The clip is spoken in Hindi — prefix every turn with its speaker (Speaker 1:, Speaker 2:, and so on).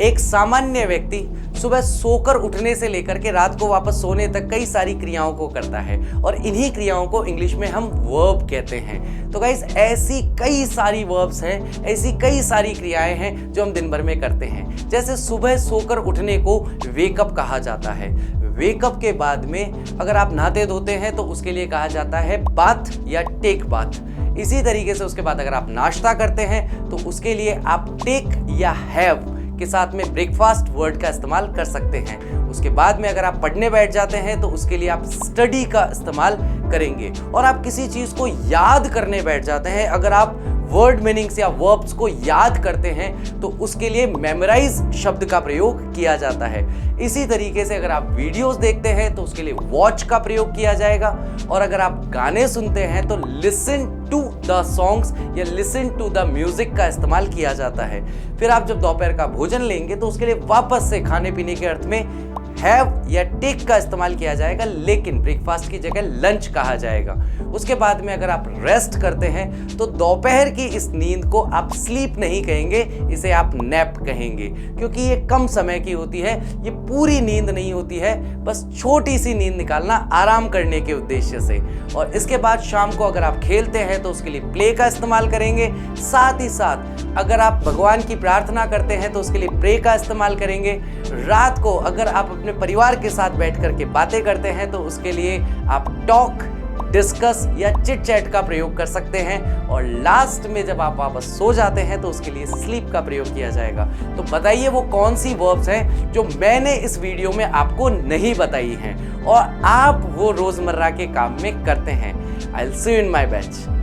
Speaker 1: एक सामान्य व्यक्ति सुबह सोकर उठने से लेकर के रात को वापस सोने तक कई सारी क्रियाओं को करता है और इन्हीं क्रियाओं को इंग्लिश में हम वर्ब कहते हैं। तो गाइस ऐसी कई सारी वर्ब्स हैं, ऐसी कई सारी क्रियाएं हैं जो हम दिन भर में करते हैं। जैसे सुबह सोकर उठने को वेकअप कहा जाता है। वेकअप के बाद में अगर आप नहाते धोते हैं तो उसके लिए कहा जाता है बाथ या टेक बाथ। इसी तरीके से उसके बाद अगर आप नाश्ता करते हैं तो उसके लिए आप टेक या हैव के साथ में ब्रेकफास्ट वर्ड का इस्तेमाल कर सकते हैं। उसके बाद में अगर आप पढ़ने बैठ जाते हैं तो उसके लिए आप स्टडी का इस्तेमाल करेंगे। और आप किसी चीज़ को याद करने बैठ जाते हैं, अगर आप वर्ड मीनिंग्स या वर्ब्स को याद करते हैं तो उसके लिए मेमोराइज शब्द का प्रयोग किया जाता है। इसी तरीके से अगर आप वीडियोस देखते हैं तो उसके लिए वॉच का प्रयोग किया जाएगा। और अगर आप गाने सुनते हैं तो लिसन टू द सॉन्ग्स या लिसन टू द म्यूजिक का इस्तेमाल किया जाता है। फिर आप जब दोपहर का भोजन लेंगे तो उसके लिए वापस से खाने पीने के अर्थ में हैव या टेक का इस्तेमाल किया जाएगा, लेकिन ब्रेकफास्ट की जगह लंच कहा जाएगा। उसके बाद में अगर आप रेस्ट करते हैं तो दोपहर की इस नींद को आप स्लीप नहीं कहेंगे, इसे आप नैप कहेंगे, क्योंकि ये कम समय की होती है, ये पूरी नींद नहीं होती है, बस छोटी सी नींद निकालना आराम करने के उद्देश्य से। और इसके बाद शाम को अगर आप खेलते हैं तो उसके लिए प्ले का इस्तेमाल करेंगे। साथ ही साथ अगर आप भगवान की प्रार्थना करते हैं तो उसके लिए प्रे का इस्तेमाल करेंगे। रात को अगर आप अपने परिवार के साथ बैठ करके बातें करते हैं तो उसके लिए आप टॉक, डिस्कस या चिट चैट का प्रयोग कर सकते हैं। और लास्ट में जब आप वापस सो जाते हैं तो उसके लिए स्लीप का प्रयोग किया जाएगा। तो बताइए वो कौन सी वर्ब्स हैं जो मैंने इस वीडियो में आपको नहीं बताई हैं और आप वो रोजमर्रा के काम में करते हैं। I will see you in my batch.